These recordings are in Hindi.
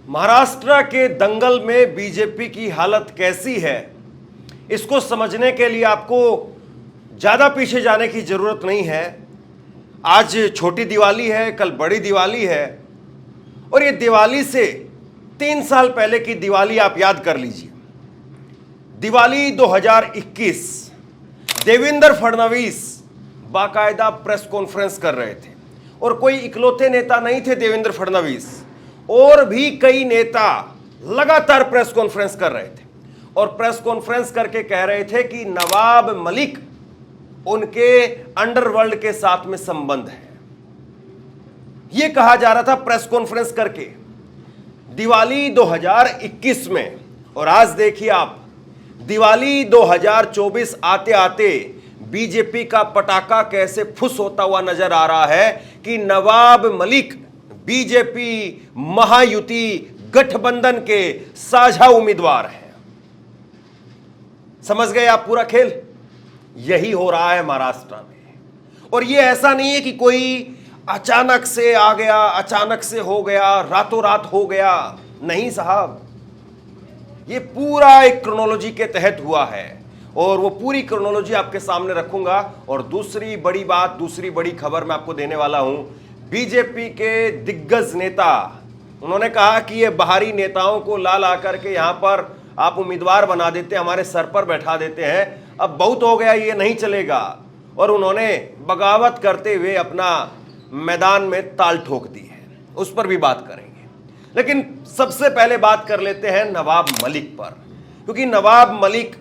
महाराष्ट्र के दंगल में बीजेपी की हालत कैसी है, इसको समझने के लिए आपको ज़्यादा पीछे जाने की ज़रूरत नहीं है। आज छोटी दिवाली है, कल बड़ी दिवाली है, और ये दिवाली से 3 साल पहले की दिवाली आप याद कर लीजिए। दिवाली 2021, देवेंद्र फडणवीस बाकायदा प्रेस कॉन्फ्रेंस कर रहे थे, और कोई इकलौते नेता नहीं थे देवेंद्र फडणवीस, और भी कई नेता लगातार प्रेस कॉन्फ्रेंस कर रहे थे और प्रेस कॉन्फ्रेंस करके कह रहे थे कि नवाब मलिक उनके अंडरवर्ल्ड के साथ में संबंध है। यह कहा जा रहा था प्रेस कॉन्फ्रेंस करके दिवाली 2021 में। और आज देखिए आप, दिवाली 2024 आते आते बीजेपी का पटाखा कैसे फुस होता हुआ नजर आ रहा है कि नवाब मलिक बीजेपी महायुति गठबंधन के साझा उम्मीदवार हैं। समझ गए आप पूरा खेल? यही हो रहा है महाराष्ट्र में। और यह ऐसा नहीं है कि कोई अचानक से आ गया, अचानक से हो गया, रातों रात हो गया। नहीं साहब, यह पूरा एक क्रोनोलॉजी के तहत हुआ है, और वो पूरी क्रोनोलॉजी आपके सामने रखूंगा। और दूसरी बड़ी बात, दूसरी बड़ी खबर मैं आपको देने वाला हूं। बीजेपी के दिग्गज नेता, उन्होंने कहा कि ये बाहरी नेताओं को ला ला करके यहां पर आप उम्मीदवार बना देते, हमारे सर पर बैठा देते हैं, अब बहुत हो गया, ये नहीं चलेगा। और उन्होंने बगावत करते हुए अपना मैदान में ताल ठोक दी है। उस पर भी बात करेंगे, लेकिन सबसे पहले बात कर लेते हैं नवाब मलिक पर, क्योंकि नवाब मलिक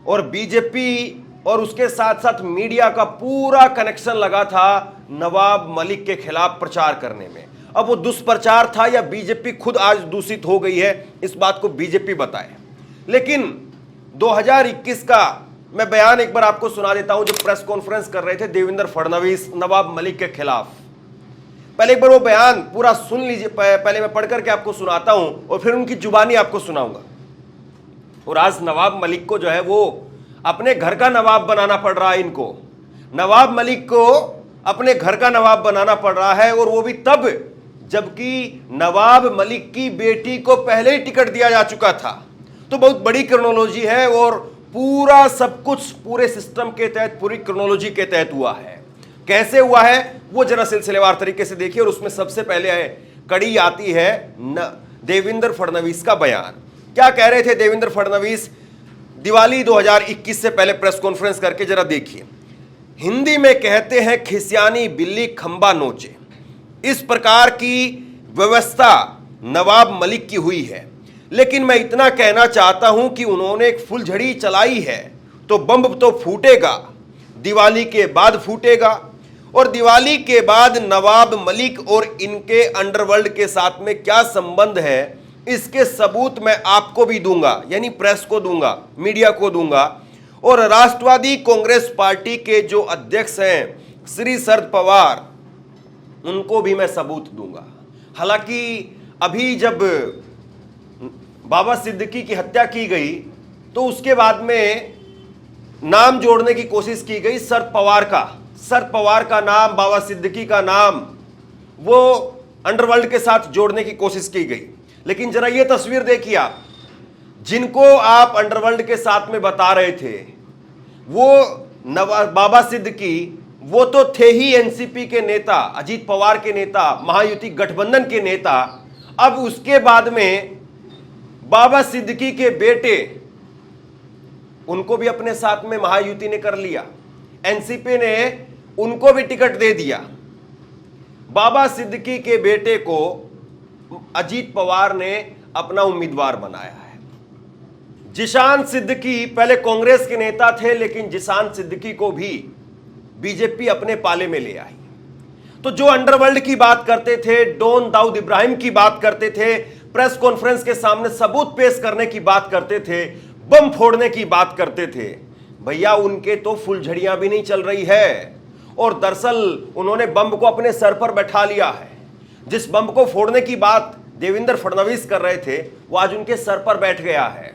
और बीजेपी और उसके साथ साथ मीडिया का पूरा कनेक्शन लगा था नवाब मलिक के खिलाफ प्रचार करने में। अब वो दुष्प्रचार था या बीजेपी खुद आज दूषित हो गई है, इस बात को बीजेपी बताए। लेकिन 2021 का मैं बयान एक बार आपको सुना देता हूं, जो प्रेस कॉन्फ्रेंस कर रहे थे देवेंद्र फडणवीस नवाब मलिक के खिलाफ। पहले एक बार वो बयान पूरा सुन लीजिए, पहले मैं पढ़ करके आपको सुनाता हूं और फिर उनकी जुबानी आपको सुनाऊंगा। और आज नवाब मलिक को जो है वो अपने घर का नवाब बनाना पड़ रहा है। इनको नवाब मलिक को अपने घर का नवाब बनाना पड़ रहा है, और वो भी तब जबकि नवाब मलिक की बेटी को पहले ही टिकट दिया जा चुका था। तो बहुत बड़ी क्रोनोलॉजी है, और पूरा सब कुछ पूरे सिस्टम के तहत, पूरी क्रोनोलॉजी के तहत हुआ है। कैसे हुआ है वो जरा सिलसिलेवार तरीके से देखिए। और उसमें सबसे पहले कड़ी आती है देवेंद्र फडणवीस का बयान। क्या कह रहे थे देवेंद्र फडणवीस दिवाली 2021 से पहले प्रेस कॉन्फ्रेंस करके, जरा देखिए। हिंदी में कहते हैं खिसियानी बिल्ली खंबा नोचे, इस प्रकार की व्यवस्था नवाब मलिक की हुई है। लेकिन मैं इतना कहना चाहता हूं कि उन्होंने एक फुलझड़ी चलाई है, तो बम तो फूटेगा, दिवाली के बाद फूटेगा। और दिवाली के बाद नवाब मलिक और इनके अंडरवर्ल्ड के साथ में क्या संबंध है, इसके सबूत मैं आपको भी दूंगा, यानी प्रेस को दूंगा, मीडिया को दूंगा, और राष्ट्रवादी कांग्रेस पार्टी के जो अध्यक्ष हैं श्री शरद पवार, उनको भी मैं सबूत दूंगा। हालांकि अभी जब बाबा सिद्दीकी की हत्या की गई तो उसके बाद में नाम जोड़ने की कोशिश की गई शरद पवार का नाम, बाबा सिद्दीकी का नाम, वो अंडरवर्ल्ड के साथ जोड़ने की कोशिश की गई। लेकिन जरा ये तस्वीर देखिए आप, जिनको आप अंडरवर्ल्ड के साथ में बता रहे थे, वो बाबा सिद्दीकी, वो तो थे ही एनसीपी के नेता, अजीत पवार के नेता, महायुति गठबंधन के नेता। अब उसके बाद में बाबा सिद्दीकी के बेटे, उनको भी अपने साथ में महायुति ने कर लिया, एनसीपी ने उनको भी टिकट दे दिया। बाबा सिद्दीकी के बेटे को अजीत पवार ने अपना उम्मीदवार बनाया है। जिशान सिद्दीकी पहले कांग्रेस के नेता थे, लेकिन जिशान सिद्दीकी को भी बीजेपी अपने पाले में ले आई। तो जो अंडरवर्ल्ड की बात करते थे, डॉन दाऊद इब्राहिम की बात करते थे, प्रेस कॉन्फ्रेंस के सामने सबूत पेश करने की बात करते थे, बम फोड़ने की बात करते थे, भैया उनके तो फुलझड़ियां भी नहीं चल रही है। और दरअसल उन्होंने बम को अपने सर पर बैठा लिया है। जिस बम को फोड़ने की बात देवेंद्र फडणवीस कर रहे थे, वो आज उनके सर पर बैठ गया है।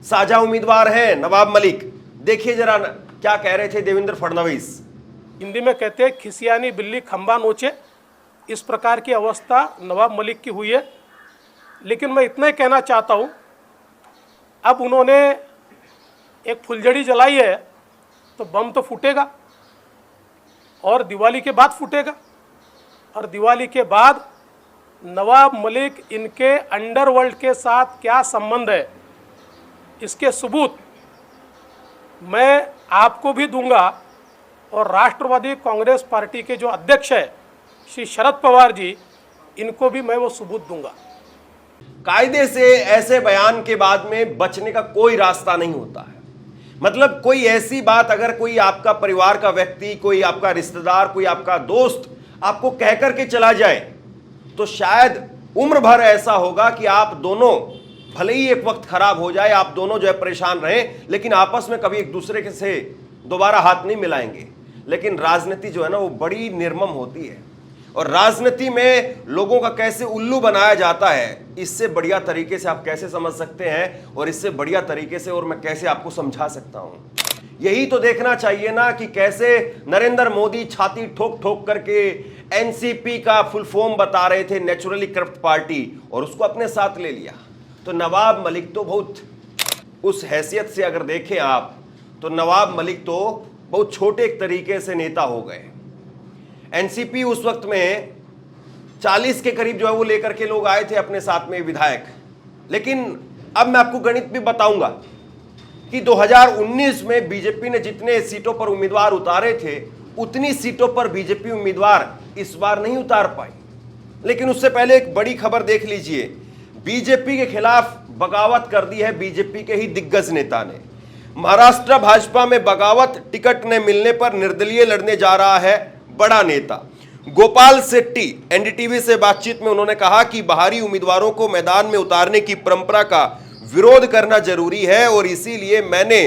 साझा उम्मीदवार है नवाब मलिक। देखिए जरा क्या कह रहे थे देवेंद्र फडणवीस। हिंदी में कहते हैं खिसियानी बिल्ली खंबा नोचे, इस प्रकार की अवस्था नवाब मलिक की हुई है। लेकिन मैं इतना ही कहना चाहता हूँ, अब उन्होंने एक फुलझड़ी जलाई है तो बम तो फूटेगा और दिवाली के बाद फूटेगा, और दिवाली के बाद नवाब मलिक इनके अंडरवर्ल्ड के साथ क्या संबंध है, इसके सबूत मैं आपको भी दूंगा और राष्ट्रवादी कांग्रेस पार्टी के जो अध्यक्ष है श्री शरद पवार जी, इनको भी मैं वो सबूत दूंगा। कायदे से ऐसे बयान के बाद में बचने का कोई रास्ता नहीं होता है। मतलब कोई ऐसी बात अगर कोई आपका परिवार का व्यक्ति, कोई आपका रिश्तेदार, कोई आपका दोस्त आपको कह करके चला जाए तो शायद उम्र भर ऐसा होगा कि आप दोनों, भले ही एक वक्त खराब हो जाए, आप दोनों जो है परेशान रहें, लेकिन आपस में कभी एक दूसरे के से दोबारा हाथ नहीं मिलाएंगे। लेकिन राजनीति जो है ना वो बड़ी निर्मम होती है, और राजनीति में लोगों का कैसे उल्लू बनाया जाता है, इससे बढ़िया तरीके से आप कैसे समझ सकते हैं, और इससे बढ़िया तरीके से और मैं कैसे आपको समझा सकता हूं। यही तो देखना चाहिए ना कि कैसे नरेंद्र मोदी छाती ठोक ठोक करके एनसीपी का फुल फॉर्म बता रहे थे, नेचुरली करप्ट पार्टी, और उसको अपने साथ ले लिया। तो नवाब मलिक तो बहुत, उस हैसियत से अगर देखें आप तो नवाब मलिक तो बहुत छोटे एक तरीके से नेता हो गए। एनसीपी उस वक्त में 40 के करीब जो है वो लेकर के लोग आए थे अपने साथ में विधायक। लेकिन अब मैं आपको गणित भी बताऊंगा कि 2019 में बीजेपी ने जितने सीटों पर उम्मीदवार उतारे थे उतनी सीटों पर बीजेपी उम्मीदवार इस बार नहीं उतार पाई। लेकिन उससे पहले एक बड़ी खबर देख लीजिए, बीजेपी के खिलाफ बगावत कर दी है बीजेपी के ही दिग्गज नेता ने। महाराष्ट्र भाजपा में बगावत, टिकट न मिलने पर निर्दलीय लड़ने जा रहा है बड़ा नेता। गोपाल शेट्टी एनडीटीवी से बातचीत में उन्होंने कहा कि बाहरी उम्मीदवारों को मैदान में उतारने की परंपरा का विरोध करना जरूरी है और इसीलिए मैंने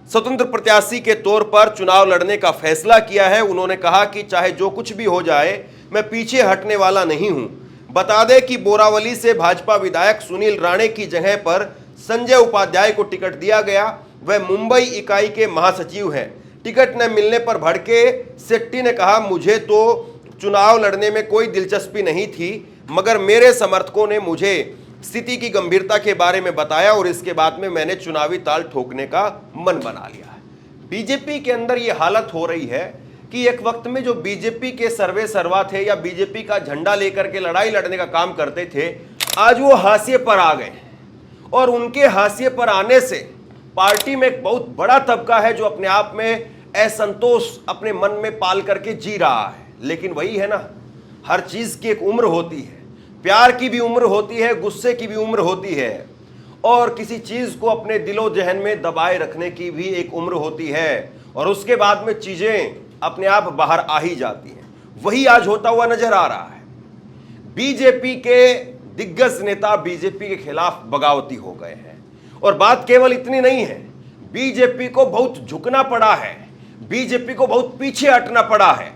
स्वतंत्र प्रत्याशी के तौर पर चुनाव लड़ने का फैसला किया है। उन्होंने कहा कि चाहे जो कुछ भी हो जाए मैं पीछे हटने वाला नहीं हूं। बता दें कि बोरावली से भाजपा विधायक सुनील राणे की जगह पर संजय उपाध्याय को टिकट दिया गया। वह मुंबई इकाई के महासचिव हैं। टिकट न मिलने पर भड़के शेट्टी ने कहा, मुझे तो चुनाव लड़ने में कोई दिलचस्पी नहीं थी, मगर मेरे समर्थकों ने मुझे स्थिति की गंभीरता के बारे में बताया और इसके बाद में मैंने चुनावी ताल ठोकने का मन बना लिया है। बीजेपी के अंदर यह हालत हो रही है कि एक वक्त में जो बीजेपी के सर्वे सर्वा थे या बीजेपी का झंडा लेकर के लड़ाई लड़ने का काम करते थे, आज वो हाशिए पर आ गए। और उनके हाशिए पर आने से पार्टी में एक बहुत बड़ा तबका है जो अपने आप में असंतोष अपने मन में पाल करके जी रहा है। लेकिन वही है ना, हर चीज की एक उम्र होती है, प्यार की भी उम्र होती है, गुस्से की भी उम्र होती है, और किसी चीज को अपने दिलो जहन में दबाए रखने की भी एक उम्र होती है, और उसके बाद में चीजें अपने आप बाहर आ ही जाती हैं। वही आज होता हुआ नजर आ रहा है। बीजेपी के दिग्गज नेता बीजेपी के खिलाफ बगावती हो गए हैं, और बात केवल इतनी नहीं है, बीजेपी को बहुत झुकना पड़ा है, बीजेपी को बहुत पीछे हटना पड़ा है,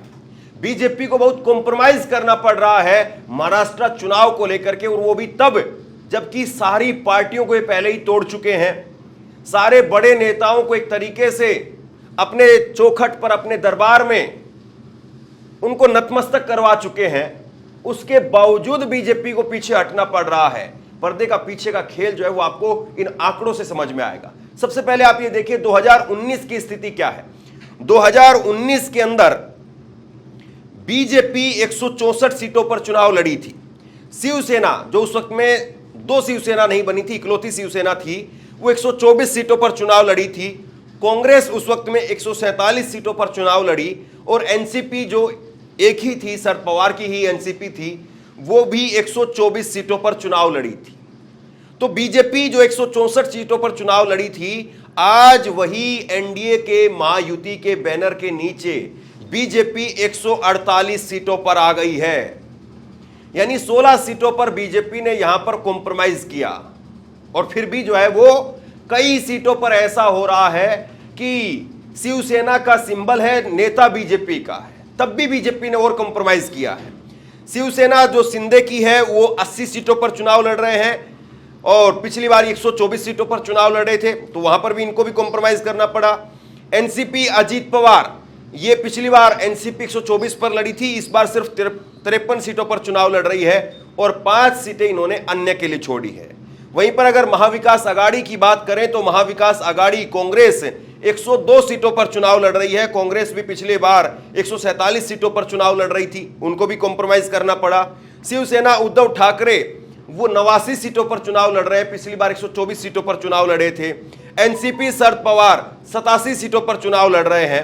बीजेपी को बहुत कॉम्प्रोमाइज करना पड़ रहा है महाराष्ट्र चुनाव को लेकर के, और वो भी तब जबकि सारी पार्टियों को ये पहले ही तोड़ चुके हैं, सारे बड़े नेताओं को एक तरीके से अपने चौखट पर, अपने दरबार में उनको नतमस्तक करवा चुके हैं। उसके बावजूद बीजेपी को पीछे हटना पड़ रहा है। पर्दे का पीछे का खेल जो है वो आपको इन आंकड़ों से समझ में आएगा। सबसे पहले आप ये देखिए 2019 की स्थिति क्या है। 2019 के अंदर बीजेपी 164 सीटों पर चुनाव लड़ी थी। शिवसेना, जो उस वक्त में दो शिवसेना नहीं बनी थी, इकलौती शिवसेना थी, वो 124 सीटों पर चुनाव लड़ी थी। कांग्रेस उस वक्त में 147 सीटों पर चुनाव लड़ी, और एनसीपी जो एक ही थी, शरद पवार की ही एनसीपी थी, वो भी 124 सीटों पर चुनाव लड़ी थी। तो बीजेपी जो 164 सीटों पर चुनाव लड़ी थी, आज वही एनडीए के महायुति के बैनर के नीचे बीजेपी 148 सीटों पर आ गई है। यानी 16 सीटों पर बीजेपी ने यहां पर कॉम्प्रोमाइज किया, और फिर भी जो है वो कई सीटों पर ऐसा हो रहा है कि शिवसेना का सिंबल है, नेता बीजेपी का है, तब भी बीजेपी ने और कॉम्प्रोमाइज किया है। शिवसेना जो शिंदे की है वो 80 सीटों पर चुनाव लड़ रहे हैं, और पिछली बार 124 सीटों पर चुनाव लड़े थे, तो वहां पर भी इनको भी कॉम्प्रोमाइज करना पड़ा। एनसीपी अजीत पवार, ये पिछली बार एनसीपी 124 पर लड़ी थी, इस बार सिर्फ 53 सीटों पर चुनाव लड़ रही है, और 5 सीटें इन्होंने अन्य के लिए छोड़ी है। वहीं पर अगर महाविकास आघाड़ी की बात करें तो महाविकास आघाड़ी कांग्रेस 102 सीटों पर चुनाव लड़ रही है। कांग्रेस भी पिछले बार 147 सीटों पर चुनाव लड़ रही थी, उनको भी कॉम्प्रोमाइज करना पड़ा। शिवसेना उद्धव ठाकरे वो 89 सीटों पर चुनाव लड़ रहे हैं, पिछली बार 124 सीटों पर चुनाव लड़े थे। एनसीपी शरद पवार 87 सीटों पर चुनाव लड़ रहे हैं,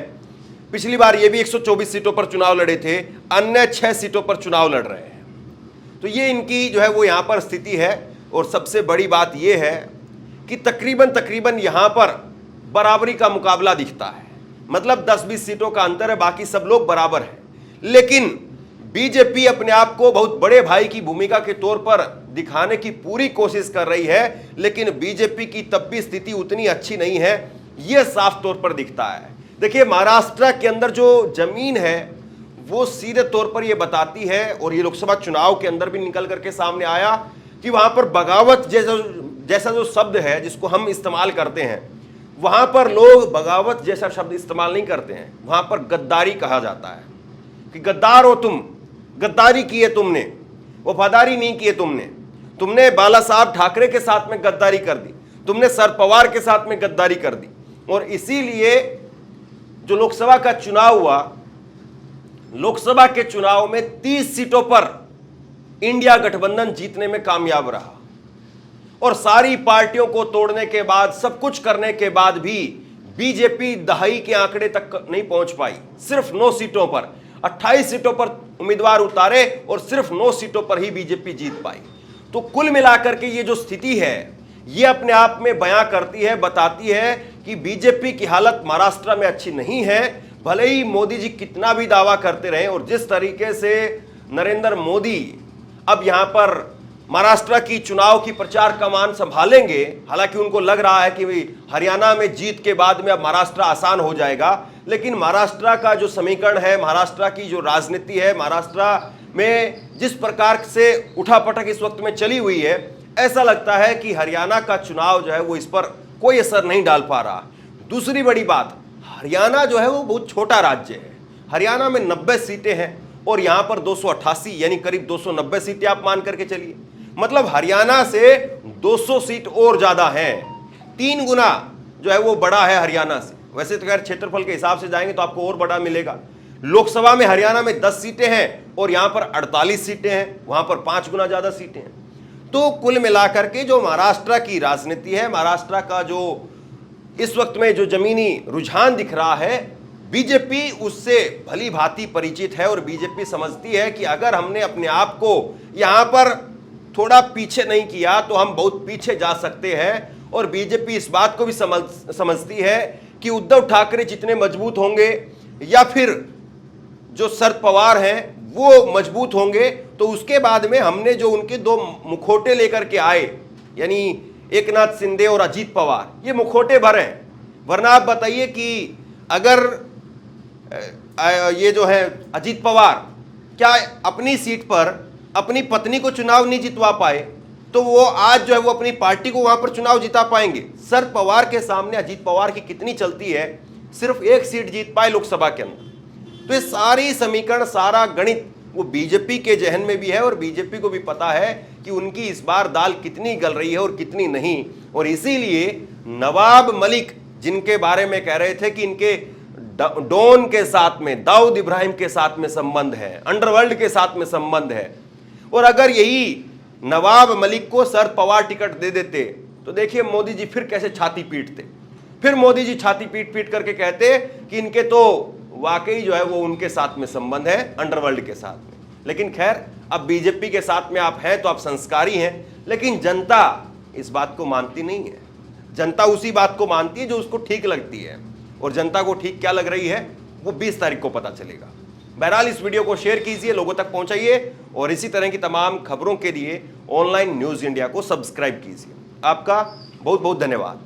पिछली बार ये भी 124 सीटों पर चुनाव लड़े थे, अन्य 6 सीटों पर चुनाव लड़ रहे हैं। तो ये इनकी जो है वो यहां पर स्थिति है। और सबसे बड़ी बात यह है कि तकरीबन यहां पर बराबरी का मुकाबला दिखता है, मतलब 10-20 सीटों का अंतर है, बाकी सब लोग बराबर हैं। लेकिन बीजेपी अपने आप को बहुत बड़े भाई की भूमिका के तौर पर दिखाने की पूरी कोशिश कर रही है, लेकिन बीजेपी की तब भी स्थिति उतनी अच्छी नहीं है, यह साफ तौर पर दिखता है। देखिए, महाराष्ट्र के अंदर जो जमीन है वो सीधे तौर पर यह बताती है, और ये लोकसभा चुनाव के अंदर भी निकल करके सामने आया कि वहां पर बगावत जैसा जो शब्द है जिसको हम इस्तेमाल करते हैं, वहां पर लोग बगावत जैसा शब्द इस्तेमाल नहीं करते हैं, वहां पर गद्दारी कहा जाता है कि गद्दार हो तुम, गद्दारी की है तुमने, वफादारी नहीं की है तुमने बाला साहब ठाकरे के साथ में गद्दारी कर दी, तुमने शरद पवार के साथ में गद्दारी कर दी। और इसीलिए जो लोकसभा का चुनाव हुआ, लोकसभा के चुनाव में 30 सीटों पर इंडिया गठबंधन जीतने में कामयाब रहा, और सारी पार्टियों को तोड़ने के बाद, सब कुछ करने के बाद भी बीजेपी दहाई के आंकड़े तक नहीं पहुंच पाई। सिर्फ 9 सीटों पर, 28 सीटों पर उम्मीदवार उतारे और सिर्फ 9 सीटों पर ही बीजेपी जीत पाई। तो कुल मिलाकर के ये जो स्थिति है ये अपने आप में बयां करती है, बताती है कि बीजेपी की हालत महाराष्ट्र में अच्छी नहीं है। भले ही मोदी जी कितना भी दावा करते रहे, और जिस तरीके से नरेंद्र मोदी अब यहां पर महाराष्ट्र की चुनाव की प्रचार कमान संभालेंगे, हालांकि उनको लग रहा है कि हरियाणा में जीत के बाद में अब महाराष्ट्र आसान हो जाएगा, लेकिन महाराष्ट्र का जो समीकरण है, महाराष्ट्र की जो राजनीति है, महाराष्ट्र में जिस प्रकार से उठापटक इस वक्त में चली हुई है, ऐसा लगता है कि हरियाणा का चुनाव जो है वो इस पर कोई असर नहीं डाल पा रहा। दूसरी बड़ी बात, हरियाणा जो है वो बहुत छोटा राज्य है। हरियाणा में 90 सीटें हैं और यहां पर 288 यानी करीब 290 सीटें आप मान करके चलिए, मतलब हरियाणा से 200 सीट और ज्यादा हैं, 3 गुना जो है वो बड़ा है हरियाणा से। वैसे तो खैर क्षेत्रफल के हिसाब से जाएंगे तो आपको और बड़ा मिलेगा। लोकसभा में हरियाणा में 10 सीटें हैं और यहां पर 48 सीटें हैं, वहां पर 5 गुना ज्यादा सीटें हैं। तो कुल मिलाकर के जो महाराष्ट्र की राजनीति है, महाराष्ट्र का जो इस वक्त में जो जमीनी रुझान दिख रहा है, बीजेपी उससे भली भांति परिचित है, और बीजेपी समझती है कि अगर हमने अपने आप को यहां पर थोड़ा पीछे नहीं किया तो हम बहुत पीछे जा सकते हैं। और बीजेपी इस बात को भी समझती है कि उद्धव ठाकरे जितने मजबूत होंगे या फिर जो शरद पवार हैं वो मजबूत होंगे, तो उसके बाद में हमने जो उनके 2 मुखौटे लेकर के आए, यानी एकनाथ शिंदे और अजीत पवार, ये मुखौटे भरे हैं। वरना आप बताइए कि अगर ये जो है अजीत पवार क्या अपनी सीट पर अपनी पत्नी को चुनाव नहीं जितवा पाए, तो वो आज जो है वो अपनी पार्टी को वहां पर चुनाव जिता पाएंगे। शरद पवार के सामने अजीत पवार की कितनी चलती है, सिर्फ 1 सीट जीत पाए लोकसभा के अंदर। तो ये सारी समीकरण, सारा गणित वो बीजेपी के जहन में भी है, और बीजेपी को भी पता है कि उनकी इस बार दाल कितनी गल रही है और कितनी नहीं। और इसीलिए नवाब मलिक, जिनके बारे में कह रहे थे कि इनके डॉन के साथ में, दाऊद इब्राहिम के साथ में संबंध है, अंडरवर्ल्ड के साथ में संबंध है, और अगर यही नवाब मलिक को शरद पवार टिकट दे देते तो देखिए मोदी जी फिर कैसे छाती पीटते। फिर मोदी जी छाती पीट पीट करके कहते कि इनके तो वाकई जो है वो उनके साथ में संबंध है, अंडरवर्ल्ड के साथ में। लेकिन खैर, अब बीजेपी के साथ में आप हैं तो आप संस्कारी हैं, लेकिन जनता इस बात को मानती नहीं है। जनता उसी बात को मानती है जो उसको ठीक लगती है, और जनता को ठीक क्या लग रही है वो 20 तारीख को पता चलेगा। बहरहाल इस वीडियो को शेयर कीजिए, लोगों तक पहुंचाइए, और इसी तरह की तमाम खबरों के लिए ऑनलाइन न्यूज़ इंडिया को सब्सक्राइब कीजिए। आपका बहुत बहुत धन्यवाद।